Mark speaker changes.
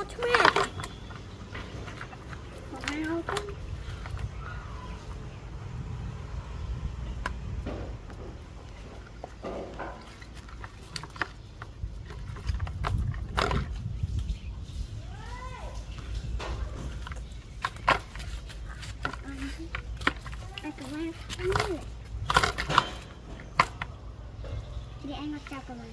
Speaker 1: chú mẹ. Một hai hô con. Anh cầm ăn đi. Đi ăn nó chào các bạn.